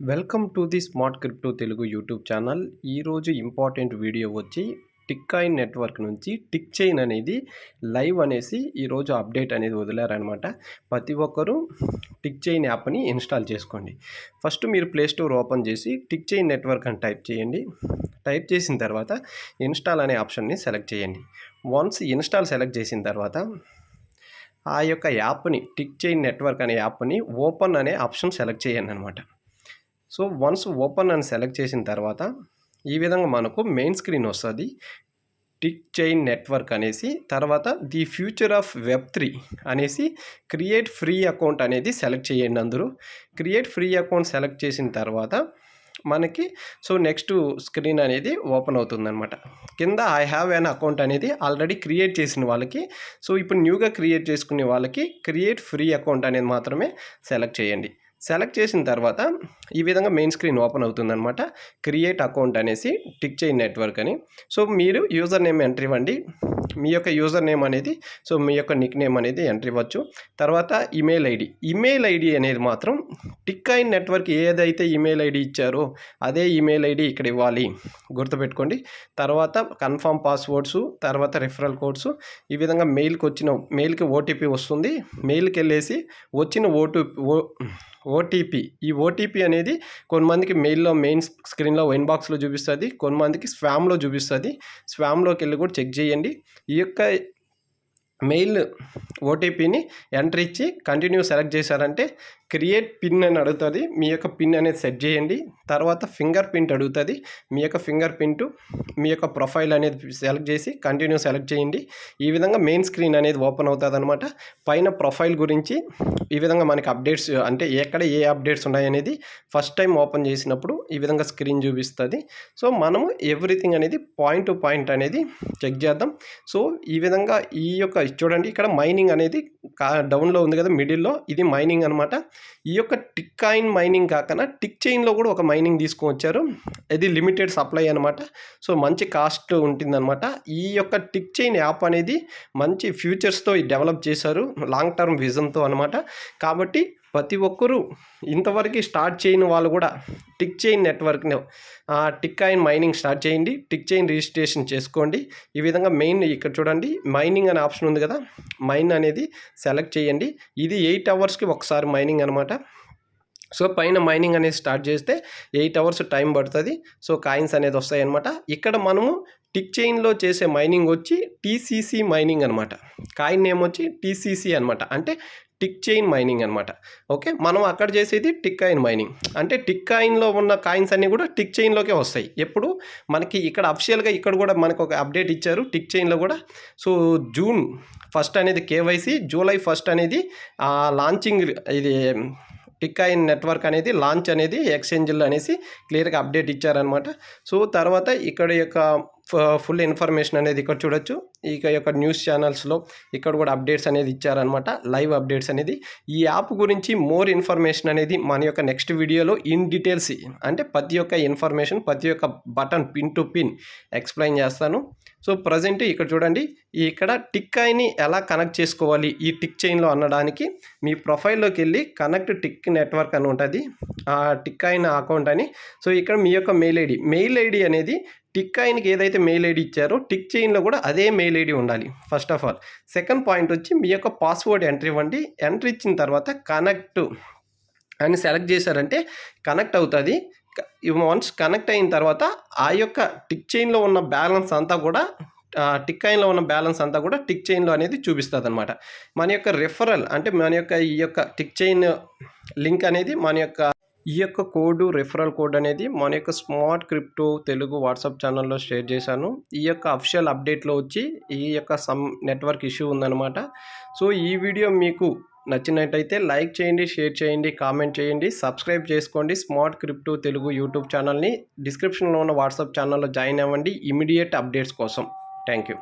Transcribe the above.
Welcome to the smart crypto Telugu YouTube channel. ఈరోజు important video వచ్చి tick coin network నుంచి tick chain అనేది live అనేసి ఈరోజు అప్డేట్ అనేది వదిలారనమాట. ప్రతి ఒక్కరూ టిక్ చైన్ యాప్ని ఇన్స్టాల్ చేసుకోండి. ఫస్ట్ మీరు ప్లే స్టోర్ ఓపెన్ చేసి టిక్ చైన్ నెట్వర్క్ అని టైప్ చేయండి. టైప్ చేసిన తర్వాత ఇన్స్టాల్ అనే ఆప్షన్ని సెలెక్ట్ చేయండి. వన్స్ ఇన్స్టాల్ సెలెక్ట్ చేసిన తర్వాత ఆ యొక్క యాప్ని టిక్ చైన్ నెట్వర్క్ అనే యాప్ని ఓపెన్ అనే ఆప్షన్ సెలెక్ట్ చేయండి అనమాట. సో వన్స్ ఓపెన్ అని సెలెక్ట్ చేసిన తర్వాత ఈ విధంగా మనకు మెయిన్ స్క్రీన్ వస్తుంది. టిక్ చైన్ నెట్వర్క్ అనేసి తర్వాత ది ఫ్యూచర్ ఆఫ్ వెబ్3 అనేసి క్రియేట్ ఫ్రీ అకౌంట్ అనేది సెలెక్ట్ చేయండి. అందరూ క్రియేట్ ఫ్రీ అకౌంట్ సెలెక్ట్ చేసిన తర్వాత మనకి నెక్స్ట్ స్క్రీన్ అనేది ఓపెన్ అవుతుందన్నమాట. కింద ఐ హ్యావ్ ఎన్ అకౌంట్ అనేది ఆల్రెడీ క్రియేట్ చేసిన వాళ్ళకి, ఇప్పుడు న్యూగా క్రియేట్ చేసుకునే వాళ్ళకి క్రియేట్ ఫ్రీ అకౌంట్ అనేది మాత్రమే సెలెక్ట్ చేయండి. సెలెక్ట్ చేసిన తర్వాత ఈ విధంగా మెయిన్ స్క్రీన్ ఓపెన్ అవుతుందన్నమాట. క్రియేట్ అకౌంట్ అనేసి టిక్ చైన్ నెట్వర్క్ అని. మీరు యూజర్ నేమ్ ఎంట్రీ ఇవ్వండి. మీ యొక్క యూజర్ నేమ్ అనేది మీ యొక్క నిక్ నేమ్ అనేది ఎంట్రీ ఇవ్వచ్చు. తర్వాత ఈమెయిల్ ఐడి అనేది మాత్రం టిక్ కాయిన్ నెట్వర్క్ ఏదైతే ఈమెయిల్ ఐడి ఇచ్చారో అదే ఈమెయిల్ ఐడి ఇక్కడ ఇవ్వాలి, గుర్తుపెట్టుకోండి. తర్వాత కన్ఫర్మ్ పాస్వర్డ్స్, తర్వాత రిఫరల్ కోడ్స్, ఈ విధంగా మెయిల్కి ఓటీపీ వస్తుంది. మెయిల్కి వెళ్ళేసి వచ్చిన ఓటీపీ ఈ ఓటీపీ అనేది కొంతమందికి మెయిన్ స్క్రీన్లో ఇన్బాక్స్లో చూపిస్తుంది, కొంతమందికి స్పామ్లో చూపిస్తుంది. స్పామ్లోకి వెళ్ళి కూడా చెక్ చేయండి. ఈ యొక్క మెయిల్ ఓటీపీని ఎంటర్ ఇచ్చి కంటిన్యూ సెలెక్ట్ చేశారంటే క్రియేట్ పిన్ అని అడుగుతుంది. మీ యొక్క పిన్ అనేది సెట్ చేయండి. తర్వాత ఫింగర్ ప్రింట్ అడుగుతుంది. మీ యొక్క ఫింగర్ ప్రింట్, మీ యొక్క ప్రొఫైల్ అనేది సెలెక్ట్ చేసి కంటిన్యూ సెలెక్ట్ చేయండి. ఈ విధంగా మెయిన్ స్క్రీన్ అనేది ఓపెన్ అవుతుంది అనమాట. పైన ప్రొఫైల్ గురించి ఈ విధంగా మనకి అప్డేట్స్ అంటే ఎక్కడ ఏ అప్డేట్స్ ఉన్నాయనేది ఫస్ట్ టైం ఓపెన్ చేసినప్పుడు ఈ విధంగా స్క్రీన్ చూపిస్తుంది. మనము ఎవ్రీథింగ్ అనేది పాయింట్ టు పాయింట్ అనేది చెక్ చేద్దాం. ఈ విధంగా ఈ యొక్క చూడండి, ఇక్కడ మైనింగ్ అనేది డౌన్లో ఉంది కదా, మిడిల్లో ఇది మైనింగ్ అనమాట. ఈ యొక్క టిక్ కాయిన్ మైనింగ్ కాకుండా టిక్ చైన్లో కూడా ఒక మైనింగ్ తీసుకొచ్చారు. ఇది లిమిటెడ్ సప్లై అనమాట. మంచి కాస్ట్ ఉంటుందన్నమాట. ఈ యొక్క టిక్ చైన్ యాప్ అనేది మంచి ఫ్యూచర్స్తో డెవలప్ చేశారు, లాంగ్ టర్మ్ విజన్తో అనమాట. కాబట్టి ప్రతి ఒక్కరూ ఇంతవరకు స్టార్ట్ చేయని వాళ్ళు కూడా టిక్ చైన్ నెట్వర్క్ని టిక్ కాయిన్ మైనింగ్ స్టార్ట్ చేయండి. టిక్ చైన్ రిజిస్ట్రేషన్ చేసుకోండి. ఈ విధంగా మెయిన్ ఇక్కడ చూడండి మైనింగ్ అనే ఆప్షన్ ఉంది కదా, మైన్ అనేది సెలెక్ట్ చేయండి. ఇది 8 అవర్స్కి ఒకసారి మైనింగ్ అనమాట. పైన మైనింగ్ అనేది స్టార్ట్ చేస్తే 8 అవర్స్ టైం పడుతుంది. కాయిన్స్ అనేది వస్తాయి అనమాట. ఇక్కడ మనము టిక్ చైన్లో చేసే మైనింగ్ వచ్చి టీసీసీ మైనింగ్ అనమాట. కాయిన్ నేమ్ వచ్చి టీసీసీ అనమాట, అంటే టిక్ చైన్ మైనింగ్ అనమాట. ఓకే, మనం అక్కడ చేసేది టిక్ కాయిన్ మైనింగ్. అంటే టిక్ కాయిన్లో ఉన్న కాయిన్స్ అన్నీ కూడా టిక్ చైన్లోకే వస్తాయి. ఎప్పుడు మనకి ఇక్కడ అఫిషియల్గా ఇక్కడ కూడా మనకు ఒక అప్డేట్ ఇచ్చారు టిక్ చైన్లో కూడా. జూన్ 1 అనేది కేవైసీ, జూలై 1 అనేది లాంచింగ్, ఇది టిక్ కాయిన్ నెట్వర్క్ అనేది లాంచ్ అనేది ఎక్స్చేంజ్లో అనేసి క్లియర్గా అప్డేట్ ఇచ్చారనమాట. తర్వాత ఇక్కడ యొక్క ఫుల్ ఇన్ఫర్మేషన్ అనేది ఇక్కడ చూడొచ్చు. ఇక యొక్క న్యూస్ ఛానల్స్లో ఇక్కడ కూడా అప్డేట్స్ అనేది ఇచ్చారనమాట, లైవ్ అప్డేట్స్ అనేది. ఈ యాప్ గురించి మోర్ ఇన్ఫర్మేషన్ అనేది మన యొక్క నెక్స్ట్ వీడియోలో ఇన్ డీటెయిల్స్, అంటే ప్రతి ఒక్క ఇన్ఫర్మేషన్, ప్రతి ఒక్క button pin to pin explain చేస్తాను. ప్రజెంట్ ఇక్కడ చూడండి, ఇక్కడ టిక్ కాయిన్ని ఎలా కనెక్ట్ చేసుకోవాలి ఈ టిక్ చైన్లో అనడానికి మీ ప్రొఫైల్లోకి వెళ్ళి కనెక్ట్ టిక్ నెట్వర్క్ అని ఉంటుంది, ఆ టిక్ కాయిన్ అకౌంట్ అని. ఇక్కడ మీ యొక్క మెయిల్ ఐడి అనేది టిక్ కాయిన్కి ఏదైతే మెయిల్ ఐడి ఇచ్చారో టిక్ చైన్లో కూడా అదే మెయిల్ ఐడి ఉండాలి first of all. Second point వచ్చి మీ యొక్క పాస్వర్డ్ ఎంట్రీ ఇవ్వండి. ఎంట్రీ ఇచ్చిన తర్వాత కనెక్ట్ అని సెలెక్ట్ చేశారంటే కనెక్ట్ అవుతుంది. వన్స్ కనెక్ట్ అయిన తర్వాత ఆ యొక్క టిక్ చైన్లో ఉన్న బ్యాలెన్స్ అంతా కూడా టిక్ కాయిన్లో ఉన్న బ్యాలెన్స్ అంతా కూడా టిక్ చైన్లో అనేది చూపిస్తుంది అనమాట. మన యొక్క రెఫరల్ అంటే మన యొక్క ఈ యొక్క టిక్ చైన్ లింక్ అనేది ఈ యొక్క రెఫరల్ కోడ్ అనేది మన యొక్క స్మార్ట్ క్రిప్టో తెలుగు వాట్సాప్ ఛానల్లో షేర్ చేశాను. ఈ యొక్క అఫిషియల్ అప్డేట్లో వచ్చి ఈ యొక్క నెట్వర్క్ ఇష్యూ ఉందన్నమాట. ఈ వీడియో మీకు నచ్చినట్టయితే లైక్ చేయండి, షేర్ చేయండి, కామెంట్ చేయండి, సబ్స్క్రైబ్ చేసుకోండి స్మార్ట్ క్రిప్టో తెలుగు యూట్యూబ్ ఛానల్ని. డిస్క్రిప్షన్లో ఉన్న వాట్సాప్ ఛానల్లో జాయిన్ అవ్వండి ఇమీడియట్ అప్డేట్స్ కోసం. Thank you.